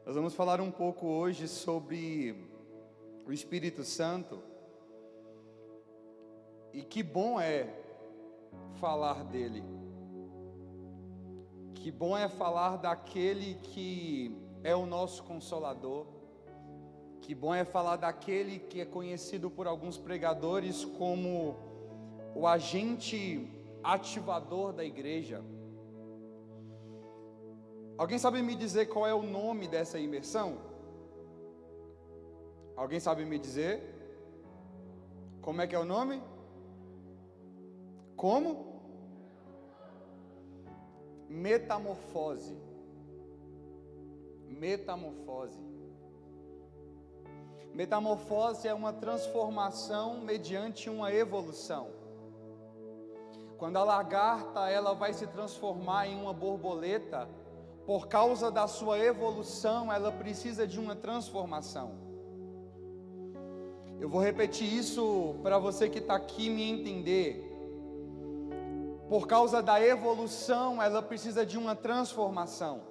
Nós vamos falar um pouco hoje sobre o Espírito Santo. E que bom é falar dele. Que bom é falar daquele que é o nosso Consolador. Que bom é falar daquele que é conhecido por alguns pregadores como o agente ativador da igreja. Alguém sabe me dizer qual é o nome dessa imersão? Alguém sabe me dizer? Como é que é o nome? Como? Metamorfose. Metamorfose. Metamorfose é uma transformação mediante uma evolução. Quando a lagarta ela vai se transformar em uma borboleta, por causa da sua evolução, ela precisa de uma transformação. Eu vou repetir isso para você que está aqui me entender. Por causa da evolução, ela precisa de uma transformação.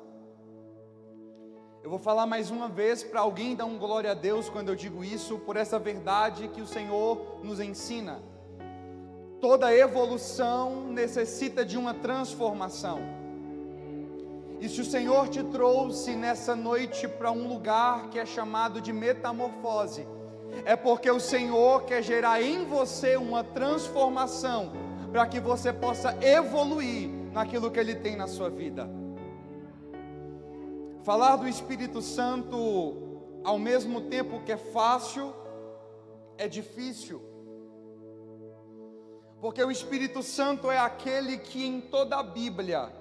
Eu vou falar mais uma vez para alguém dar um glória a Deus quando eu digo isso, por essa verdade que o Senhor nos ensina. Toda evolução necessita de uma transformação. E se o Senhor te trouxe nessa noite para um lugar que é chamado de metamorfose, é porque o Senhor quer gerar em você uma transformação, para que você possa evoluir naquilo que Ele tem na sua vida. Falar do Espírito Santo, ao mesmo tempo que é fácil, é difícil. Porque o Espírito Santo é aquele que em toda a Bíblia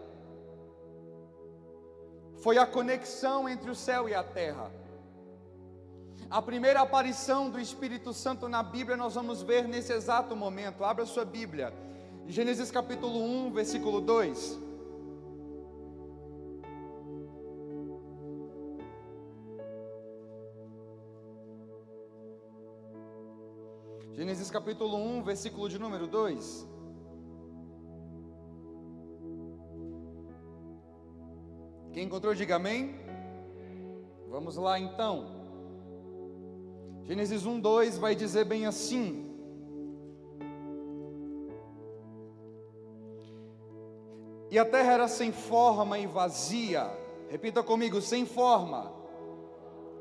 foi a conexão entre o céu e a terra. A primeira aparição do Espírito Santo na Bíblia nós vamos ver nesse exato momento. Abra sua Bíblia, Gênesis capítulo 1, versículo 2. Gênesis capítulo 1, versículo de número 2. Quem encontrou, diga amém. Vamos lá então. Gênesis 1, 2 vai dizer bem assim: e a terra era sem forma e vazia. Repita comigo: sem forma,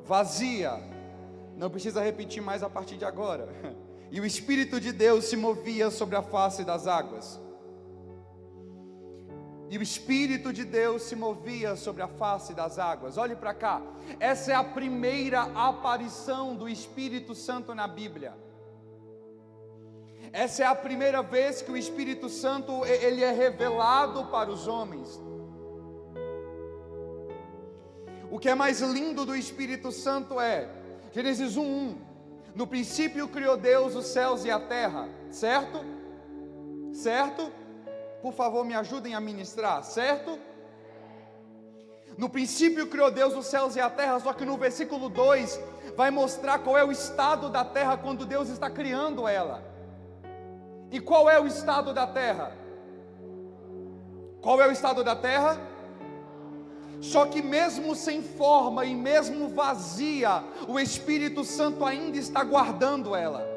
vazia. Não precisa repetir mais a partir de agora. E o Espírito de Deus se movia sobre a face das águas. E o Espírito de Deus se movia sobre a face das águas. Olhe para cá. Essa é a primeira aparição do Espírito Santo na Bíblia. Essa é a primeira vez que o Espírito Santo ele é revelado para os homens. O que é mais lindo do Espírito Santo é Gênesis 1:1. No princípio criou Deus os céus e a terra. Certo? Certo? Por favor, me ajudem a ministrar, certo? No princípio criou Deus os céus e a terra, só que no versículo 2 vai mostrar qual é o estado da terra quando Deus está criando ela. E qual é o estado da terra? Qual é o estado da terra? Só que mesmo sem forma e mesmo vazia, o Espírito Santo ainda está guardando ela.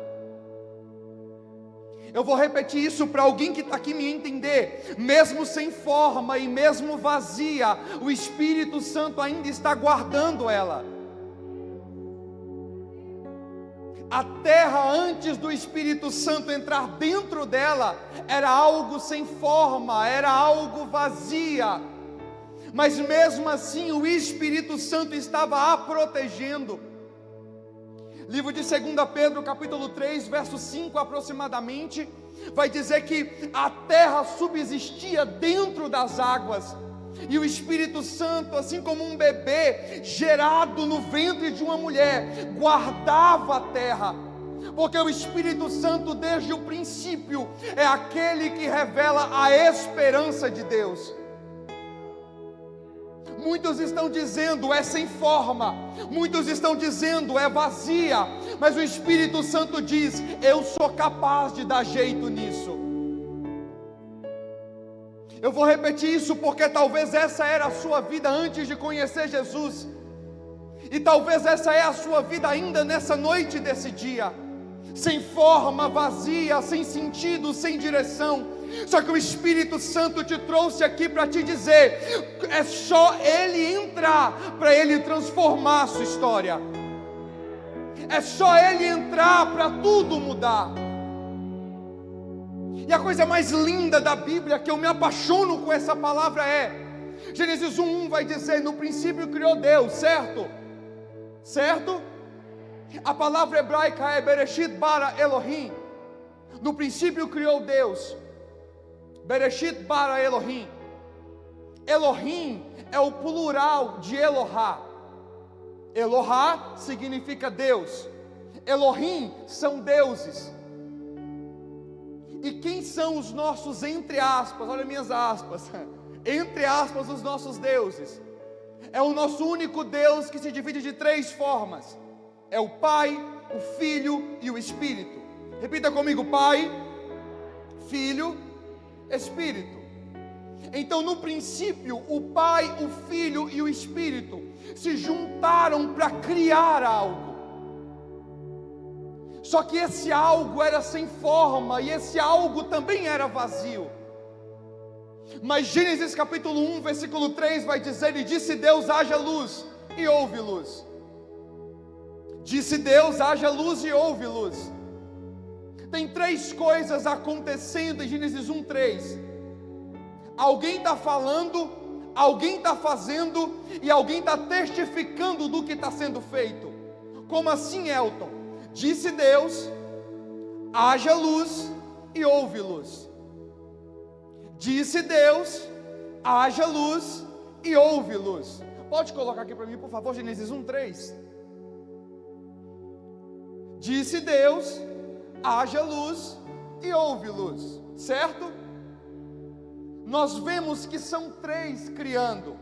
Eu vou repetir isso para alguém que está aqui me entender. Mesmo sem forma e mesmo vazia, o Espírito Santo ainda está guardando ela. A terra antes do Espírito Santo entrar dentro dela era algo sem forma, era algo vazia. Mas mesmo assim o Espírito Santo estava a protegendo. Livro de 2 Pedro, capítulo 3, verso 5 aproximadamente, vai dizer que a terra subsistia dentro das águas, e o Espírito Santo, assim como um bebê gerado no ventre de uma mulher, guardava a terra, porque o Espírito Santo desde o princípio é aquele que revela a esperança de Deus. Muitos estão dizendo é sem forma, muitos estão dizendo é vazia, mas o Espírito Santo diz: eu sou capaz de dar jeito nisso. Eu vou repetir isso porque talvez essa era a sua vida antes de conhecer Jesus. E talvez essa é a sua vida ainda nessa noite desse dia, sem forma, vazia, sem sentido, sem direção. Só que o Espírito Santo te trouxe aqui para te dizer: é só Ele entrar para Ele transformar a sua história. É só Ele entrar para tudo mudar. E a coisa mais linda da Bíblia, que eu me apaixono com essa palavra, é Gênesis 1:1 vai dizer: no princípio criou Deus, certo? Certo? A palavra hebraica é Bereshit bara Elohim. No princípio criou Deus. Bereshit bara Elohim. Elohim é o plural de Elohá. Elohá significa Deus. Elohim são deuses. E quem são os nossos, entre aspas, olha minhas aspas, entre aspas, os nossos deuses? É o nosso único Deus que se divide de 3 formas. É o Pai, o Filho e o Espírito. Repita comigo: Pai, Filho, Espírito. Então, no princípio, o Pai, o Filho e o Espírito se juntaram para criar algo. Só que esse algo era sem forma, e esse algo também era vazio. Mas Gênesis capítulo 1, versículo 3 vai dizer: e disse Deus, haja luz, e houve luz. Disse Deus, haja luz, e houve luz. Tem 3 coisas acontecendo em Gênesis 1:3. Alguém está falando, alguém está fazendo, e alguém está testificando do que está sendo feito. Como assim, Elton? Disse Deus, haja luz, e houve luz. Disse Deus, haja luz, e houve luz. Pode colocar aqui para mim, por favor, Gênesis 1:3. Disse Deus, haja luz, e houve luz. Certo? Nós vemos que são 3 criando.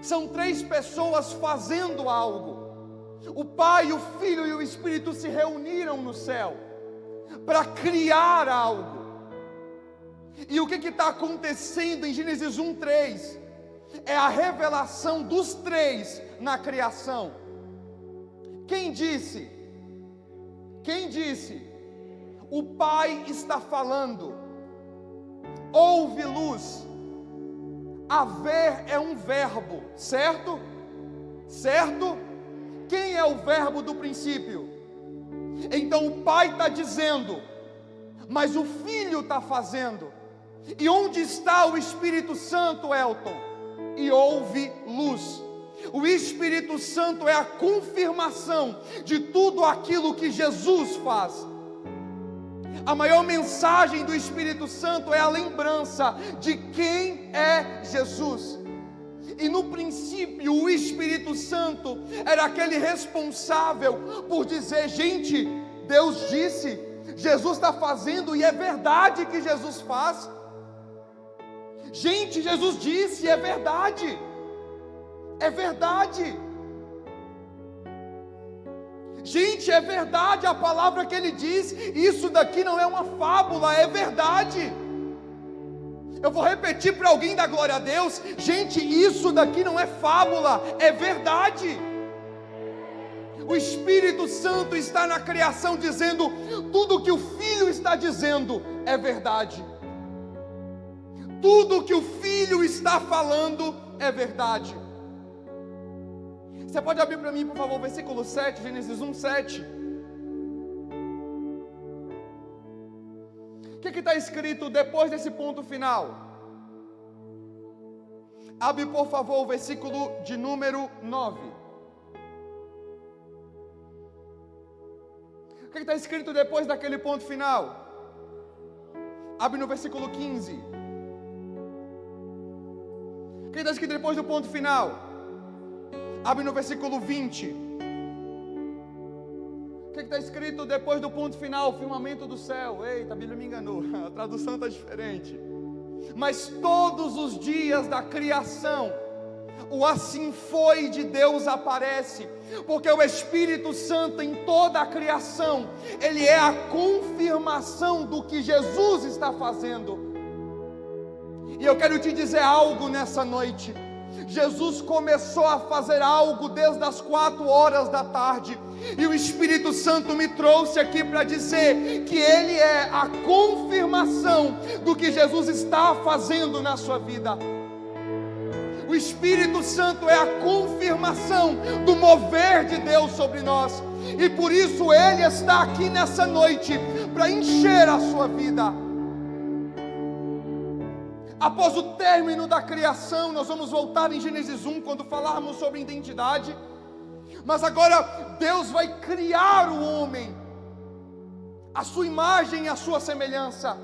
São 3 pessoas fazendo algo. O Pai, o Filho e o Espírito se reuniram no céu para criar algo. E o que está acontecendo em Gênesis 1:3? É a revelação dos 3 na criação. Quem disse? Quem disse? O Pai está falando. Houve luz. Haver é um verbo, certo? Certo? Quem é o verbo do princípio? Então o Pai está dizendo, mas o Filho está fazendo. E onde está o Espírito Santo, Elton? E houve luz. O Espírito Santo é a confirmação de tudo aquilo que Jesus faz. A maior mensagem do Espírito Santo é a lembrança de quem é Jesus. E no princípio o Espírito Santo era aquele responsável por dizer: gente, Deus disse, Jesus está fazendo, e é verdade que Jesus faz. Gente, Jesus disse, é verdade. É verdade. Gente, é verdade a palavra que Ele diz. Isso daqui não é uma fábula, é verdade. Eu vou repetir para alguém dar glória a Deus. Gente, isso daqui não é fábula, é verdade. O Espírito Santo está na criação dizendo: tudo que o Filho está dizendo é verdade. Tudo que o Filho está falando é verdade. Você pode abrir para mim, por favor, versículo 7, Gênesis 1:7. O que está escrito depois desse ponto final? Abre, por favor, o versículo de número 9. O que está escrito depois daquele ponto final? Abre no versículo 15. O que está escrito depois do ponto final? Abre no versículo 20. O que está escrito depois do ponto final? O firmamento do céu. Eita, a Bíblia me enganou, a tradução está diferente. Mas todos os dias da criação, o assim foi de Deus aparece, porque o Espírito Santo em toda a criação, ele é a confirmação do que Jesus está fazendo. E eu quero te dizer algo nessa noite: Jesus começou a fazer algo desde as 4 horas da tarde, e o Espírito Santo me trouxe aqui para dizer que Ele é a confirmação do que Jesus está fazendo na sua vida. O Espírito Santo é a confirmação do mover de Deus sobre nós, e por isso Ele está aqui nessa noite para encher a sua vida. Após o término da criação, nós vamos voltar em Gênesis 1, quando falarmos sobre identidade. Mas agora Deus vai criar o homem, a sua imagem e a sua semelhança.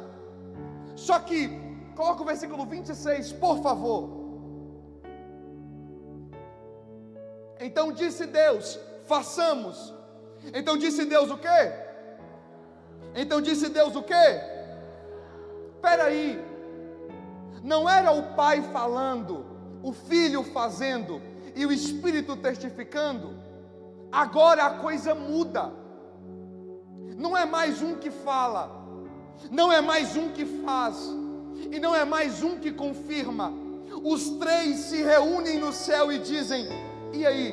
Só que, coloca o versículo 26, por favor. Então disse Deus, façamos. Então disse Deus o quê? Então disse Deus o quê? Espera aí. Não era o Pai falando, o Filho fazendo e o Espírito testificando? Agora a coisa muda. Não é mais um que fala, não é mais um que faz, e não é mais um que confirma. Os 3 se reúnem no céu e dizem: e aí,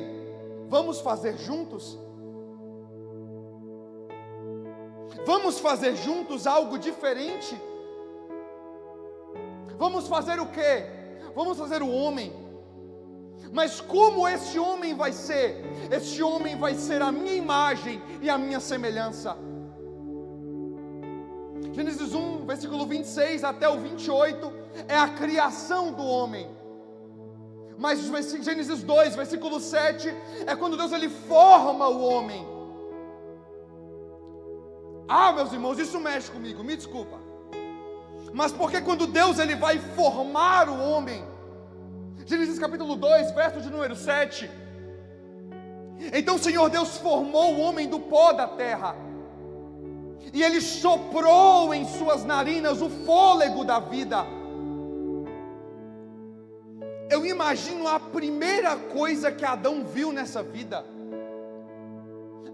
vamos fazer juntos? Vamos fazer juntos algo diferente? Vamos fazer o quê? Vamos fazer o homem. Mas como esse homem vai ser? Esse homem vai ser a minha imagem e a minha semelhança. Gênesis 1, versículo 26 até o 28 é a criação do homem. Mas Gênesis 2, versículo 7 é quando Deus ele forma o homem. Ah, meus irmãos, isso mexe comigo, me desculpa. Mas porque quando Deus ele vai formar o homem, Gênesis capítulo 2, verso de número 7, então o Senhor Deus formou o homem do pó da terra, e Ele soprou em suas narinas o fôlego da vida. Eu imagino a primeira coisa que Adão viu nessa vida.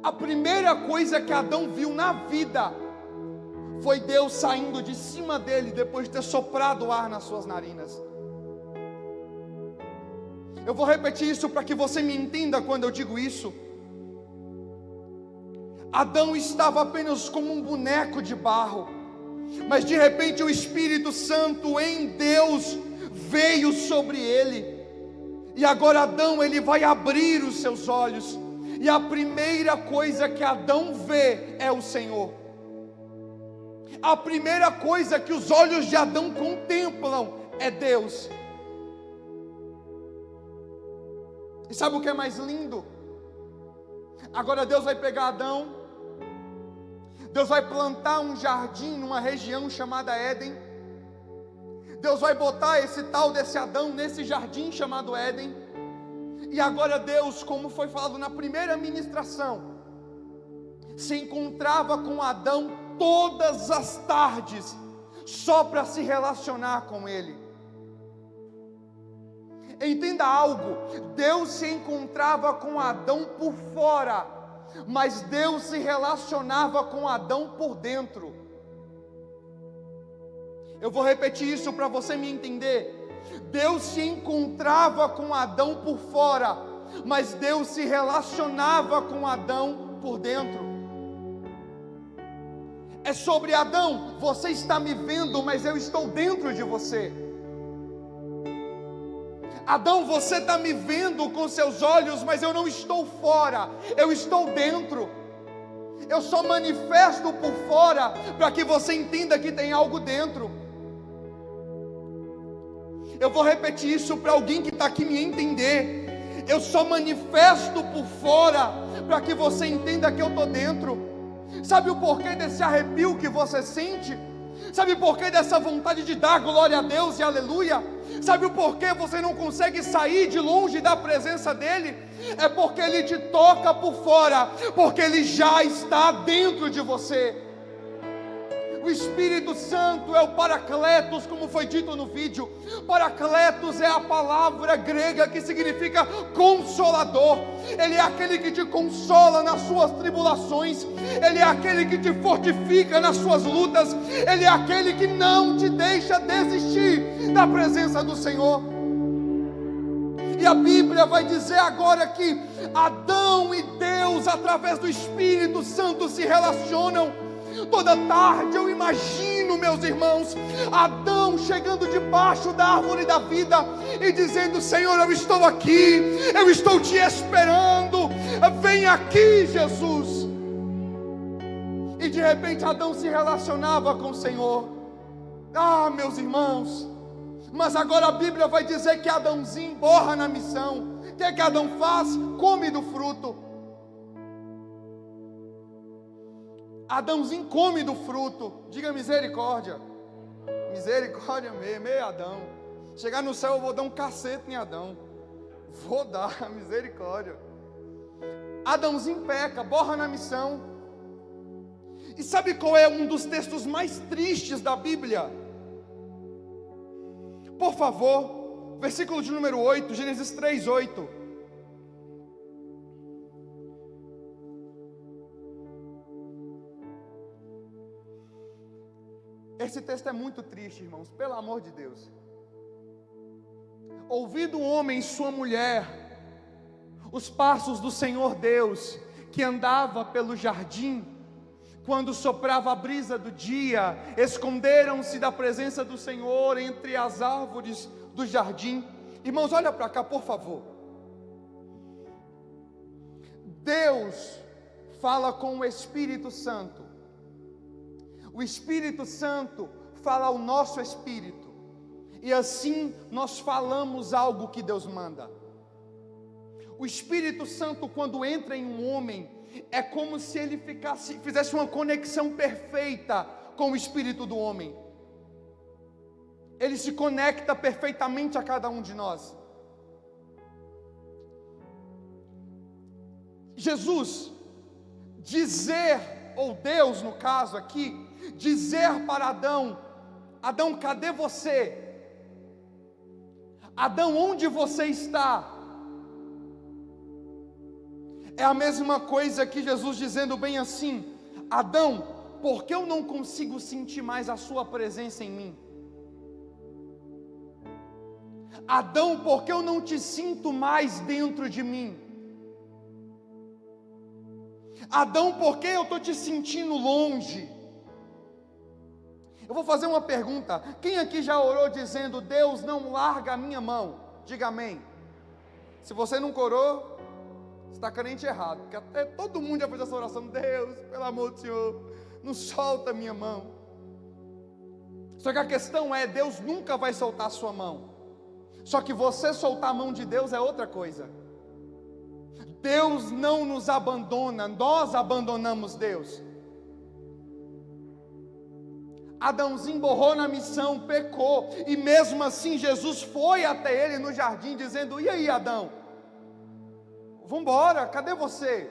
A primeira coisa que Adão viu na vida foi Deus saindo de cima dele depois de ter soprado o ar nas suas narinas. Eu vou repetir isso para que você me entenda quando eu digo isso. Adão estava apenas como um boneco de barro, mas de repente o Espírito Santo em Deus veio sobre ele, e agora Adão ele vai abrir os seus olhos, e a primeira coisa que Adão vê é o Senhor. A primeira coisa que os olhos de Adão contemplam é Deus. E sabe o que é mais lindo? Agora Deus vai pegar Adão, Deus vai plantar um jardim numa região chamada Éden. Deus vai botar esse tal desse Adão nesse jardim chamado Éden. E agora Deus, como foi falado na primeira ministração, se encontrava com Adão todas as tardes, só para se relacionar com ele. Entenda algo, Deus se encontrava com Adão por fora, mas Deus se relacionava com Adão por dentro. Eu vou repetir isso para você me entender. Deus se encontrava com Adão por fora, mas Deus se relacionava com Adão por dentro. É sobre Adão, você está me vendo, mas eu estou dentro de você. Adão, você está me vendo com seus olhos, mas eu não estou fora, eu estou dentro. Eu só manifesto por fora para que você entenda que tem algo dentro. Eu vou repetir isso para alguém que está aqui me entender. Eu só manifesto por fora para que você entenda que eu estou dentro. Sabe o porquê desse arrepio que você sente? Sabe o porquê dessa vontade de dar glória a Deus e aleluia? Sabe o porquê você não consegue sair de longe da presença dEle? É porque Ele te toca por fora, porque Ele já está dentro de você. O Espírito Santo é o Paracletos, como foi dito no vídeo. Paracletos é a palavra grega que significa consolador. Ele é aquele que te consola nas suas tribulações. Ele é aquele que te fortifica nas suas lutas. Ele é aquele que não te deixa desistir da presença do Senhor. E a Bíblia vai dizer agora que Adão e Deus, através do Espírito Santo, se relacionam. Toda tarde eu imagino, meus irmãos, Adão chegando debaixo da árvore da vida e dizendo: Senhor, eu estou aqui, eu estou te esperando, vem aqui, Jesus. E de repente Adão se relacionava com o Senhor. Ah, meus irmãos, mas agora a Bíblia vai dizer que Adãozinho borra na missão. O que é que Adão faz? Come do fruto. Adãozinho come do fruto. Diga misericórdia. Misericórdia mesmo, Adão. Chegar no céu eu vou dar um cacete em Adão. Vou dar, misericórdia. Adãozinho peca, borra na missão. E sabe qual é um dos textos mais tristes da Bíblia? Por favor, versículo de número 8, Gênesis 3:8. Esse texto é muito triste, irmãos, pelo amor de Deus. Ouvindo o homem e sua mulher os passos do Senhor Deus, que andava pelo jardim, quando soprava a brisa do dia, esconderam-se da presença do Senhor entre as árvores do jardim. Irmãos, olha para cá, por favor. Deus fala com o Espírito Santo. O Espírito Santo fala ao nosso espírito. E assim nós falamos algo que Deus manda. O Espírito Santo, quando entra em um homem, é como se ele fizesse uma conexão perfeita com o espírito do homem. Ele se conecta perfeitamente a cada um de nós. Jesus dizer, ou Deus no caso aqui, dizer para Adão: Adão, cadê você? Adão, onde você está? É a mesma coisa que Jesus dizendo bem assim: Adão, por que eu não consigo sentir mais a sua presença em mim? Adão, por que eu não te sinto mais dentro de mim? Adão, por que eu estou te sentindo longe? Eu vou fazer uma pergunta. Quem aqui já orou dizendo: Deus, não larga a minha mão? Diga amém. Se você nunca orou, você está crente errado, porque até todo mundo já fez essa oração: Deus, pelo amor do Senhor, não solta a minha mão. Só que a questão é, Deus nunca vai soltar a sua mão. Só que você soltar a mão de Deus é outra coisa. Deus não nos abandona, nós abandonamos Deus. Adãozinho borrou na missão, pecou, e mesmo assim Jesus foi até ele no jardim dizendo: e aí, Adão? Vamos embora, cadê você?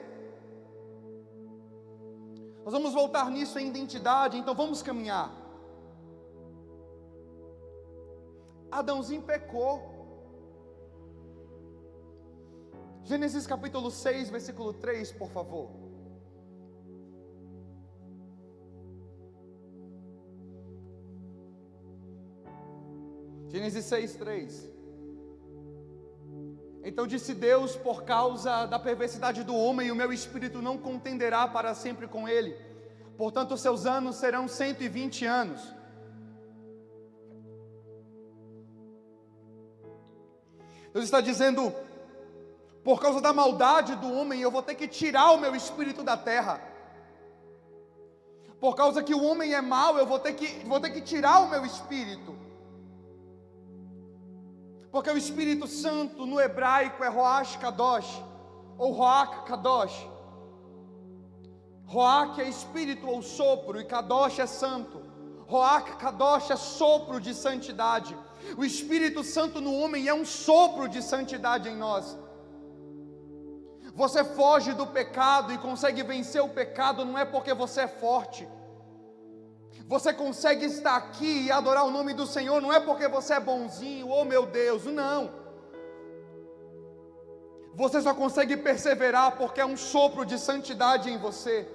Nós vamos voltar nisso em identidade, então vamos caminhar. Adãozinho pecou. Gênesis capítulo 6, versículo 3, por favor. Gênesis 6, 3. Então disse Deus: por causa da perversidade do homem, o meu espírito não contenderá para sempre com ele. Portanto, seus anos serão 120 anos. Deus está dizendo: por causa da maldade do homem, eu vou ter que tirar o meu espírito da terra. Por causa que o homem é mau, eu vou ter que tirar o meu espírito. Porque o Espírito Santo no hebraico é Roach Kadosh, ou Roach Kadosh. Roach é espírito ou sopro, e Kadosh é santo. Roach Kadosh é sopro de santidade. O Espírito Santo no homem é um sopro de santidade em nós. Você foge do pecado e consegue vencer o pecado, não é porque você é forte. Você consegue estar aqui e adorar o nome do Senhor, não é porque você é bonzinho, oh meu Deus, não. Você só consegue perseverar porque é um sopro de santidade em você.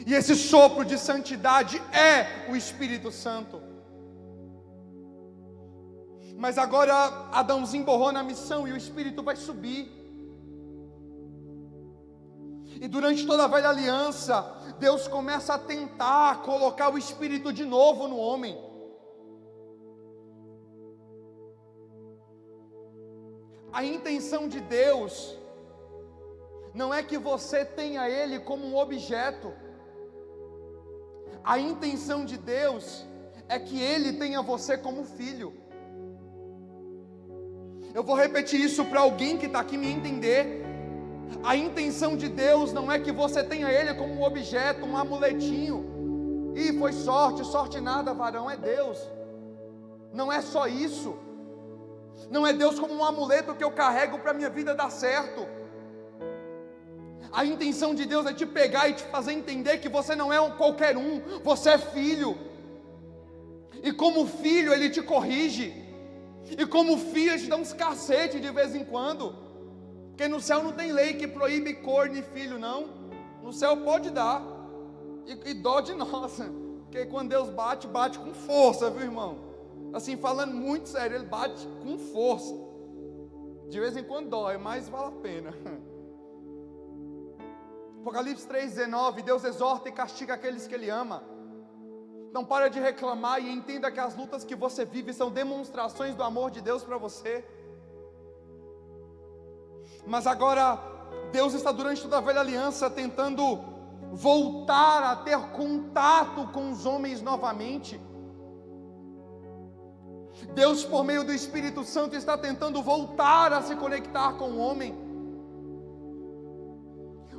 E esse sopro de santidade é o Espírito Santo. Mas agora Adãozinho borrou na missão e o Espírito vai subir. E durante toda a velha aliança, Deus começa a tentar colocar o Espírito de novo no homem. A intenção de Deus não é que você tenha Ele como um objeto. A intenção de Deus é que Ele tenha você como filho. Eu vou repetir isso para alguém que está aqui me entender. A intenção de Deus não é que você tenha Ele como um objeto, um amuletinho. E foi sorte, sorte nada, varão, é Deus. Não é só isso. Não é Deus como um amuleto que eu carrego para a minha vida dar certo. A intenção de Deus é te pegar e te fazer entender que você não é qualquer um, você é filho. E como filho Ele te corrige. E como filho Ele te dá uns cacete de vez em quando. Porque no céu não tem lei que proíbe corno e filho, não. No céu pode dar. E dó de nós. Porque quando Deus bate, bate com força, viu, irmão? Assim, falando muito sério, Ele bate com força. De vez em quando dói, mas vale a pena. Apocalipse 3,19, Deus exorta e castiga aqueles que Ele ama. Não para de reclamar e entenda que as lutas que você vive são demonstrações do amor de Deus para você. Mas agora, Deus está durante toda a velha aliança tentando voltar a ter contato com os homens novamente. Deus, por meio do Espírito Santo, está tentando voltar a se conectar com o homem.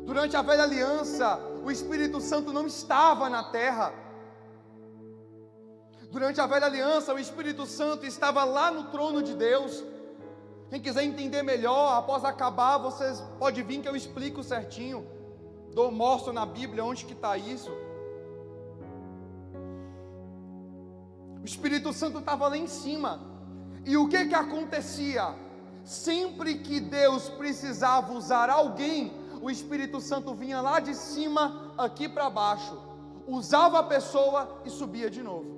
Durante a velha aliança, o Espírito Santo não estava na terra. Durante a velha aliança, o Espírito Santo estava lá no trono de Deus. Quem quiser entender melhor, após acabar, vocês podem vir que eu explico certinho. Mostro na Bíblia onde que está isso. O Espírito Santo estava lá em cima. E o que acontecia? Sempre que Deus precisava usar alguém, o Espírito Santo vinha lá de cima, aqui para baixo. Usava a pessoa e subia de novo.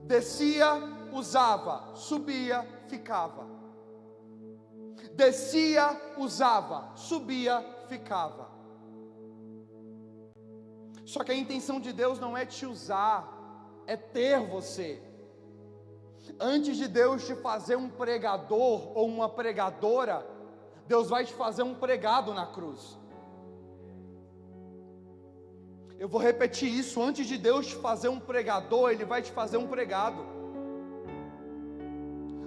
Descia, usava, subia, ficava. Descia, usava, subia, ficava. Só que a intenção de Deus não é te usar, é ter você. Antes de Deus te fazer um pregador ou uma pregadora, Deus vai te fazer um pregado na cruz. Eu vou repetir isso, antes de Deus te fazer um pregador, Ele vai te fazer um pregado.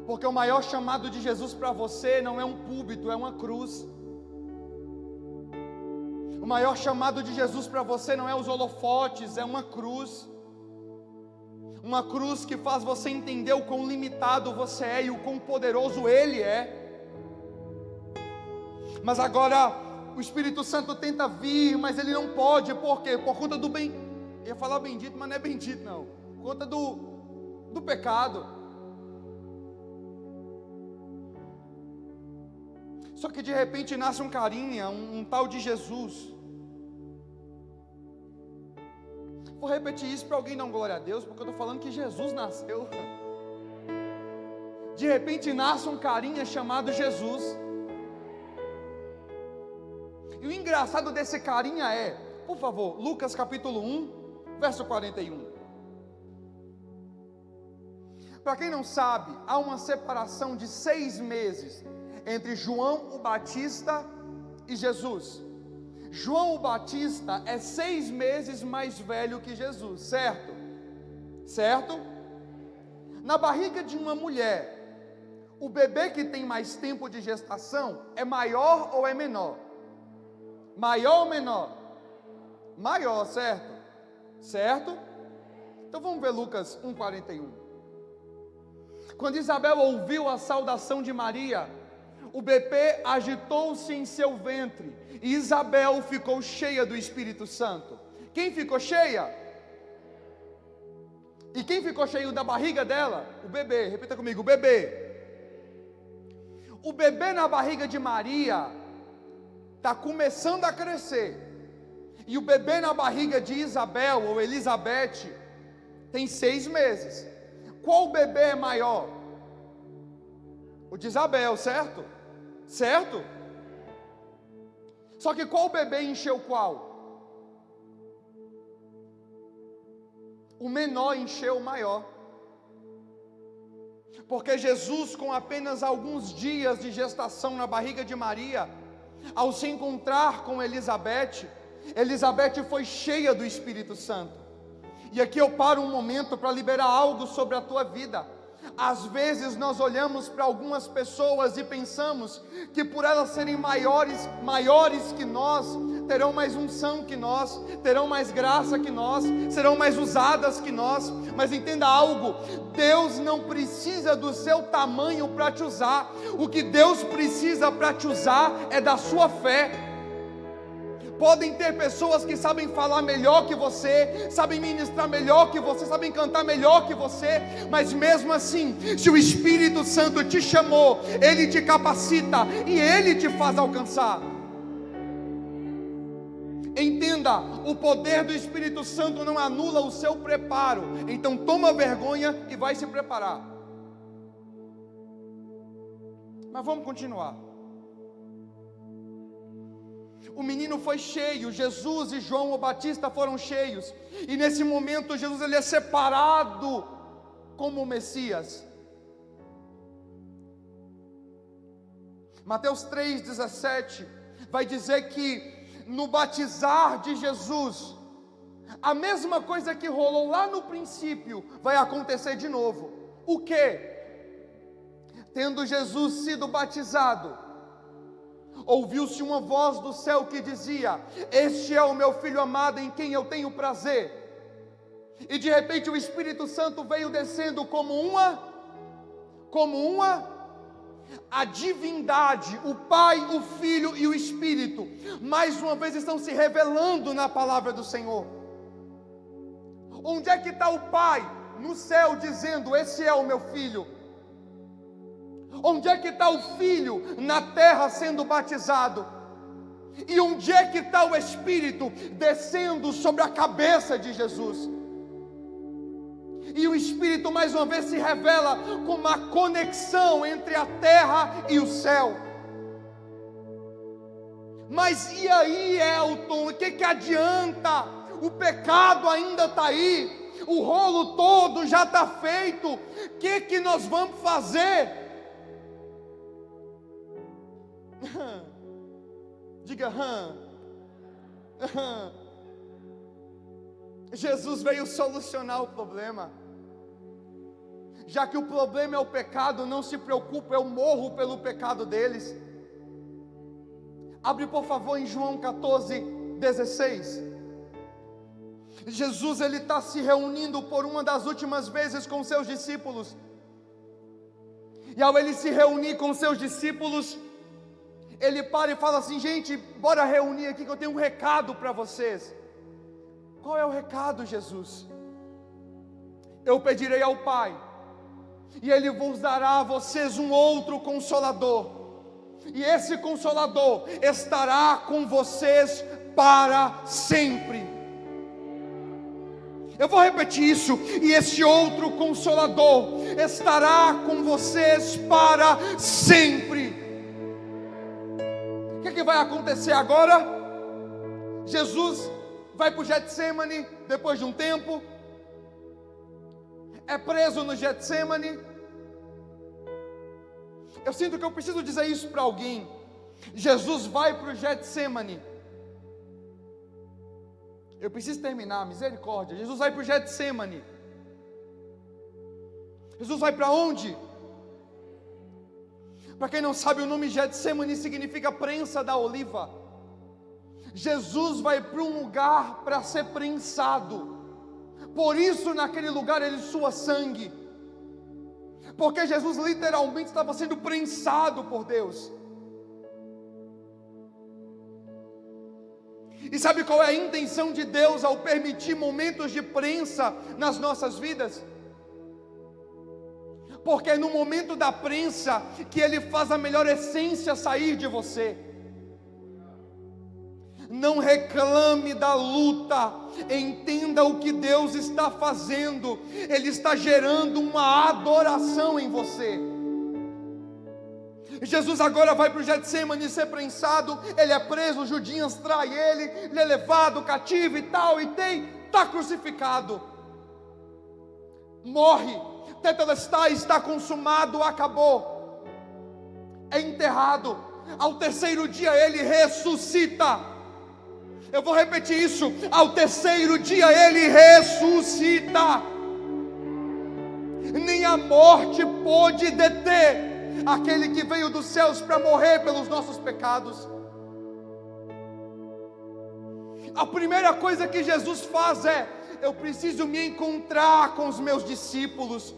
Porque o maior chamado de Jesus para você não é um púlpito, é uma cruz. O maior chamado de Jesus para você não é os holofotes, é uma cruz. Uma cruz que faz você entender o quão limitado você é e o quão poderoso Ele é. Mas agora o Espírito Santo tenta vir, mas ele não pode. Por quê? Por conta do bem. Eu ia falar bendito, mas não é bendito não. Por conta do pecado. Só que de repente nasce um carinha, um tal de Jesus. Vou repetir isso para alguém dar glória a Deus, porque eu estou falando que Jesus nasceu. De repente nasce um carinha chamado Jesus. E o engraçado desse carinha é, por favor, Lucas capítulo 1, verso 41. Para quem não sabe, há uma separação de 6 meses entre João o Batista e Jesus. João o Batista é 6 meses mais velho que Jesus, certo? Certo? Na barriga de uma mulher, o bebê que tem mais tempo de gestação é maior ou é menor? Maior ou menor? Maior, certo? Certo? Então vamos ver Lucas 1,41. Quando Isabel ouviu a saudação de Maria, o bebê agitou-se em seu ventre, e Isabel ficou cheia do Espírito Santo. Quem ficou cheia? E quem ficou cheio da barriga dela? O bebê, repita comigo, o bebê. O bebê na barriga de Maria está começando a crescer, e o bebê na barriga de Isabel, ou Elizabeth, tem 6 meses. qual bebê é maior? O de Isabel, certo? Certo? Só que qual bebê encheu qual? O menor encheu o maior. Porque Jesus, com apenas alguns dias de gestação na barriga de Maria, ao se encontrar com Elizabeth, Elizabeth foi cheia do Espírito Santo. E aqui eu paro um momento para liberar algo sobre a tua vida. Às vezes nós olhamos para algumas pessoas e pensamos que por elas serem maiores que nós, terão mais unção que nós, terão mais graça que nós, serão mais usadas que nós. Mas entenda algo: Deus não precisa do seu tamanho para te usar. O que Deus precisa para te usar é da sua fé. Podem ter pessoas que sabem falar melhor que você, sabem ministrar melhor que você, sabem cantar melhor que você, mas mesmo assim, se o Espírito Santo te chamou, Ele te capacita e Ele te faz alcançar. Entenda, o poder do Espírito Santo não anula o seu preparo. Então toma vergonha e vai se preparar. Mas vamos continuar. O menino foi cheio, Jesus e João o Batista foram cheios, e nesse momento Jesus ele é separado como o Messias. Mateus 3,17 vai dizer que no batizar de Jesus, a mesma coisa que rolou lá no princípio vai acontecer de novo. O que? Tendo Jesus sido batizado, ouviu-se uma voz do céu que dizia: este é o meu filho amado em quem eu tenho prazer. E de repente o Espírito Santo veio descendo como a divindade, o Pai, o Filho e o Espírito, mais uma vez estão se revelando na palavra do Senhor. Onde é que está o Pai? No céu, dizendo: esse é o meu filho. Onde é que está o Filho? Na terra, sendo batizado. E onde é que está o Espírito? Descendo sobre a cabeça de Jesus. E o Espírito mais uma vez se revela como uma conexão entre a terra e o céu. Mas e aí, Elton, o que adianta? O pecado ainda está aí, o rolo todo já está feito, o que nós vamos fazer? Diga Jesus veio solucionar o problema. Já que o problema é o pecado, não se preocupe, eu morro pelo pecado deles. Abre por favor em João 14:16. Jesus ele está se reunindo por uma das últimas vezes com seus discípulos. E ao ele se reunir com seus discípulos, ele para e fala assim: gente, bora reunir aqui que eu tenho um recado para vocês. Qual é o recado, Jesus? Eu pedirei ao Pai, e Ele vos dará a vocês um outro Consolador, e esse Consolador estará com vocês para sempre. Eu vou repetir isso: e esse outro Consolador estará com vocês para sempre. O que vai acontecer agora? Jesus vai para o Getsemane depois de um tempo, é preso no Getsemane. Eu sinto que eu preciso dizer isso para alguém. Jesus vai para o Getsemane. Eu preciso terminar, misericórdia. Jesus vai para o Getsemane. Jesus vai para onde? Para quem não sabe, o nome Getsemane significa prensa da oliva. Jesus vai para um lugar para ser prensado. Por isso naquele lugar ele sua sangue. Porque Jesus literalmente estava sendo prensado por Deus. E sabe qual é a intenção de Deus ao permitir momentos de prensa nas nossas vidas? Porque é no momento da prensa que Ele faz a melhor essência sair de você. Não reclame da luta, entenda o que Deus está fazendo. Ele está gerando uma adoração em você. Jesus agora vai para o Getsemane ser prensado, ele é preso, Judias trai ele é levado cativo e tal, e está crucificado, morre, tetelestai, está consumado, acabou, é enterrado. Ao terceiro dia ele ressuscita. Eu vou repetir isso, ao terceiro dia ele ressuscita. Nem a morte pôde deter aquele que veio dos céus para morrer pelos nossos pecados. A primeira coisa que Jesus faz é: eu preciso me encontrar com os meus discípulos.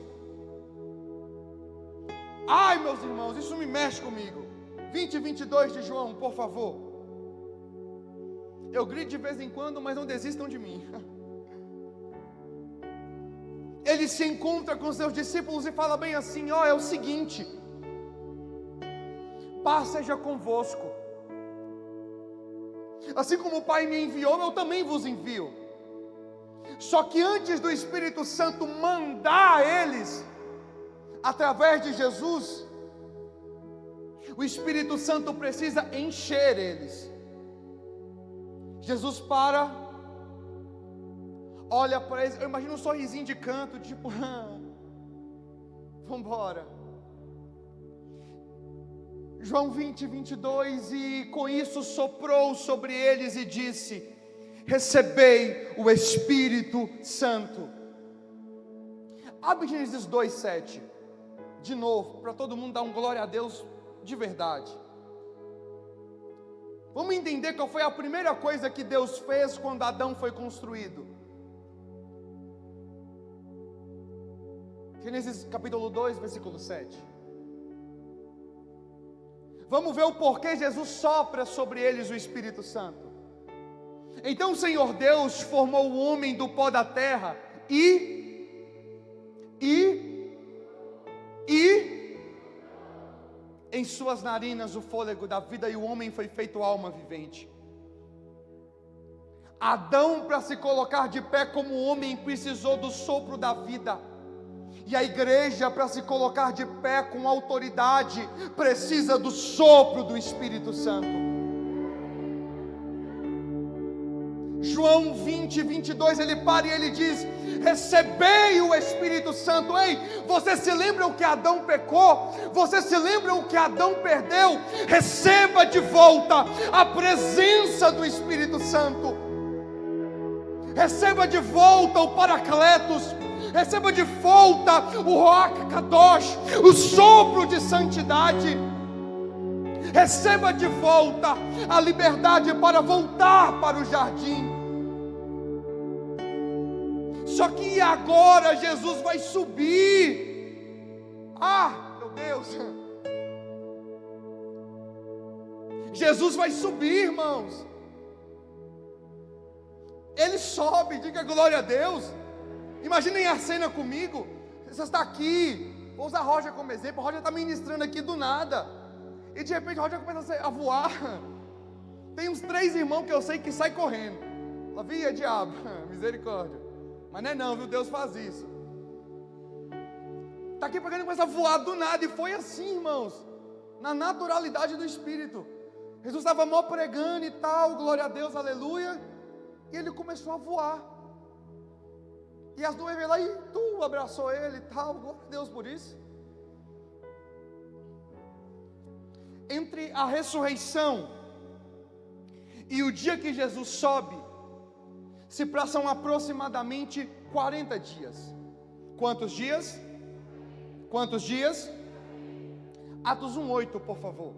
Ai, meus irmãos, isso me mexe comigo. 20 e 22 de João, por favor. Eu grito de vez em quando, mas não desistam de mim. Ele se encontra com os seus discípulos e fala bem assim: ó, é o seguinte, paz seja convosco. Assim como o Pai me enviou, eu também vos envio. Só que antes do Espírito Santo mandar a eles, através de Jesus, o Espírito Santo precisa encher eles. Jesus para, olha para eles, eu imagino um sorrisinho de canto, tipo, vamos embora. João 20, 22, e com isso soprou sobre eles e disse: recebei o Espírito Santo. Abre Gênesis 2, 7, de novo, para todo mundo dar um glória a Deus de verdade. Vamos entender qual foi a primeira coisa que Deus fez quando Adão foi construído. Gênesis capítulo 2, versículo 7. Vamos ver o porquê Jesus sopra sobre eles o Espírito Santo. Então o Senhor Deus formou o homem do pó da terra e em suas narinas o fôlego da vida, e o homem foi feito alma vivente. Adão, para se colocar de pé como homem, precisou do sopro da vida. E a igreja, para se colocar de pé com autoridade, precisa do sopro do Espírito Santo. João 20, 22, ele para e ele diz: recebei o Espírito Santo. Ei, você se lembra o que Adão pecou? Você se lembra o que Adão perdeu? Receba de volta a presença do Espírito Santo. Receba de volta o Paracletos. Receba de volta o Ruach Kadosh, o sopro de santidade. Receba de volta a liberdade para voltar para o jardim. Só que agora Jesus vai subir. Ah, meu Deus. Jesus vai subir, irmãos. Ele sobe, diga glória a Deus. Imaginem a cena comigo. Você está aqui, vou usar a Roger como exemplo. A Roger está ministrando aqui do nada, e de repente a Roger começa a voar. Tem uns 3 irmãos que eu sei que saem correndo. Lá via diabo, misericórdia. Mas não é não, viu? Deus faz isso. Está aqui pegando e começa a voar do nada. E foi assim, irmãos, na naturalidade do Espírito. Jesus estava mó pregando e tal, glória a Deus, aleluia. E ele começou a voar. E as duas veio lá e tu abraçou ele e tal, glória a Deus por isso. Entre a ressurreição e o dia que Jesus sobe, se passam aproximadamente 40 dias. Quantos dias? Quantos dias? Atos 1:8, por favor.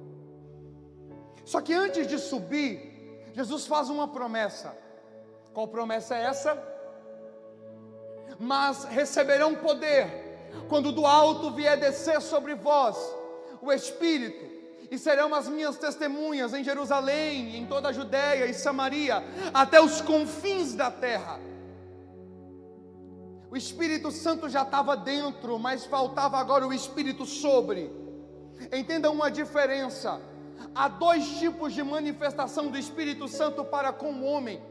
Só que antes de subir, Jesus faz uma promessa. Qual promessa é essa? Mas receberão poder quando do alto vier descer sobre vós o Espírito, e serão as minhas testemunhas em Jerusalém, em toda a Judéia e Samaria, até os confins da terra. O Espírito Santo já estava dentro, mas faltava agora o Espírito sobre. Entenda uma diferença. há dois tipos de manifestação do Espírito Santo para com o homem: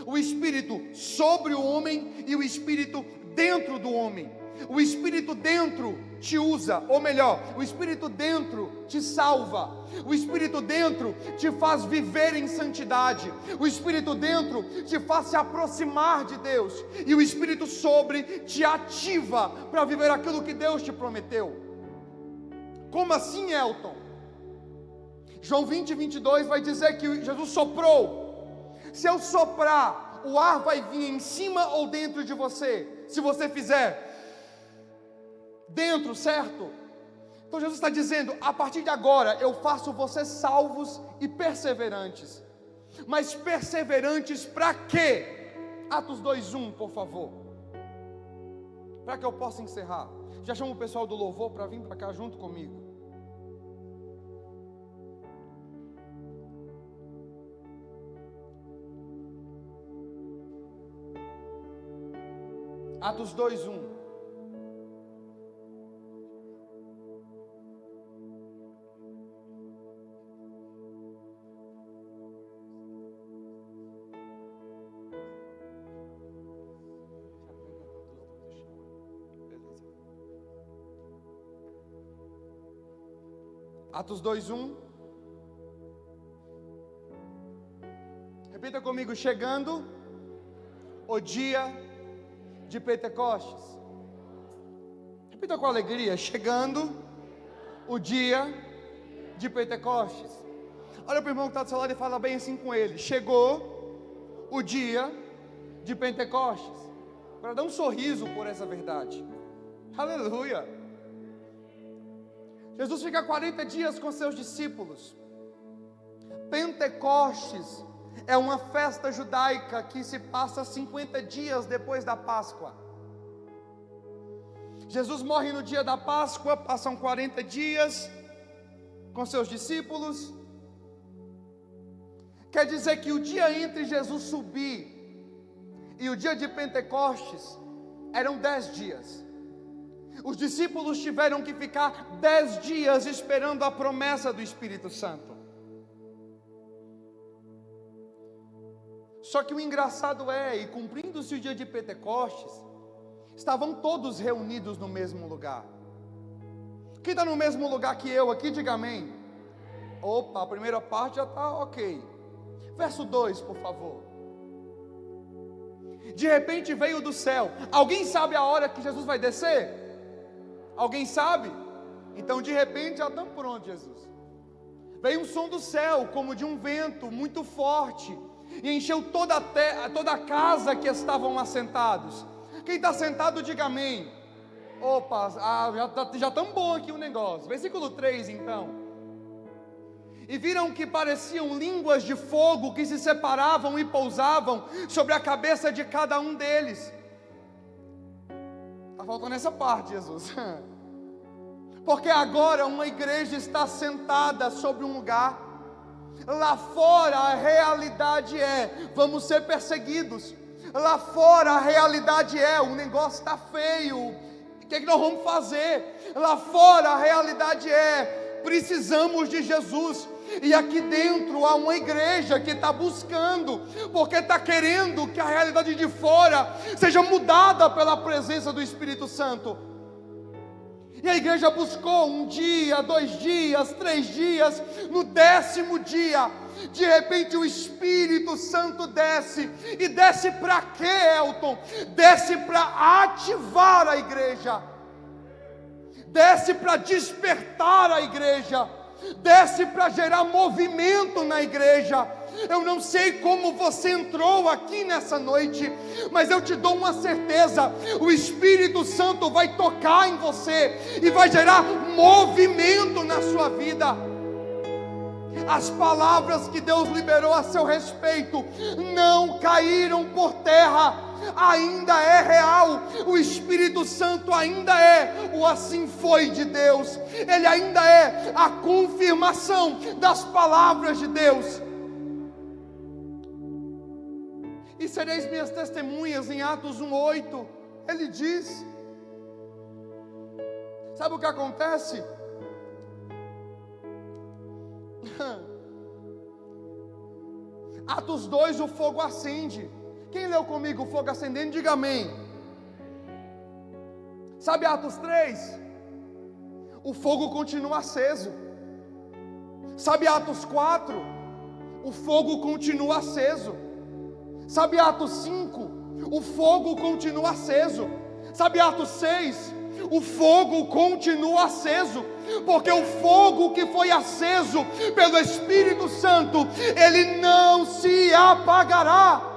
o Espírito sobre o homem e o Espírito dentro do homem. O Espírito dentro te usa, ou melhor, o Espírito dentro te salva. O Espírito dentro te faz viver em santidade. O Espírito dentro te faz se aproximar de Deus. E o Espírito sobre te ativa para viver aquilo que Deus te prometeu. Como assim, Elton? João 20, 22 vai dizer que Jesus soprou. Se eu soprar, o ar vai vir em cima ou dentro de você? Se você fizer dentro, certo? Então Jesus está dizendo: a partir de agora eu faço vocês salvos e perseverantes. Mas perseverantes para quê? Atos 2:1, por favor, para que eu possa encerrar. Já chamo o pessoal do louvor para vir para cá junto comigo. Atos 2:1. Atos 2:1. Repita comigo: chegando o dia de Pentecostes. Repita com alegria: chegando o dia de Pentecostes. Olha para o irmão que está do seu lado e fala bem assim com ele: chegou o dia de Pentecostes. Para dar um sorriso por essa verdade. Aleluia. Jesus fica 40 dias com seus discípulos. Pentecostes é uma festa judaica que se passa 50 dias depois da Páscoa. Jesus morre no dia da Páscoa, passam 40 dias com seus discípulos. Quer dizer que o dia entre Jesus subir e o dia de Pentecostes eram 10 dias. Os discípulos tiveram que ficar 10 dias esperando a promessa do Espírito Santo. Só que o engraçado e cumprindo-se o dia de Pentecostes, estavam todos reunidos no mesmo lugar. Quem está no mesmo lugar que eu aqui, diga amém. Opa, a primeira parte já está ok. Verso 2, por favor. De repente veio do céu. Alguém sabe a hora que Jesus vai descer? Alguém sabe? Então de repente já estamos prontos, Jesus. Veio um som do céu, como de um vento muito forte, e encheu toda a casa que estavam assentados. Quem está sentado, diga amém. Opa, já estamos bom aqui o negócio. Versículo 3 então. E viram que pareciam línguas de fogo que se separavam e pousavam sobre a cabeça de cada um deles. Está faltando essa parte, Jesus. Porque agora uma igreja está sentada sobre um lugar. Lá fora a realidade vamos ser perseguidos. Lá fora a realidade o negócio está feio. O que nós vamos fazer? Lá fora a realidade precisamos de Jesus. E aqui dentro há uma igreja que está buscando, porque está querendo que a realidade de fora seja mudada pela presença do Espírito Santo. E a igreja buscou 1 dia, 2 dias, 3 dias. No 10º dia, de repente o Espírito Santo desce. E desce para quê, Elton? Desce para ativar a igreja. Desce para despertar a igreja. Desce para gerar movimento na igreja. Eu não sei como você entrou aqui nessa noite, mas eu te dou uma certeza: o Espírito Santo vai tocar em você e vai gerar movimento na sua vida. As palavras que Deus liberou a seu respeito não caíram por terra, ainda é real. O Espírito Santo ainda o assim foi de Deus. Ele ainda é a confirmação das palavras de Deus. E sereis minhas testemunhas, em Atos 1:8, ele diz. Sabe o que acontece? Atos 2, o fogo acende. Quem leu comigo o fogo acendendo, diga amém. Sabe Atos 3? O fogo continua aceso. Sabe Atos 4? O fogo continua aceso. Sabe Atos 5? O fogo continua aceso. Sabe Atos 6? O fogo continua aceso, porque o fogo que foi aceso pelo Espírito Santo, ele não se apagará.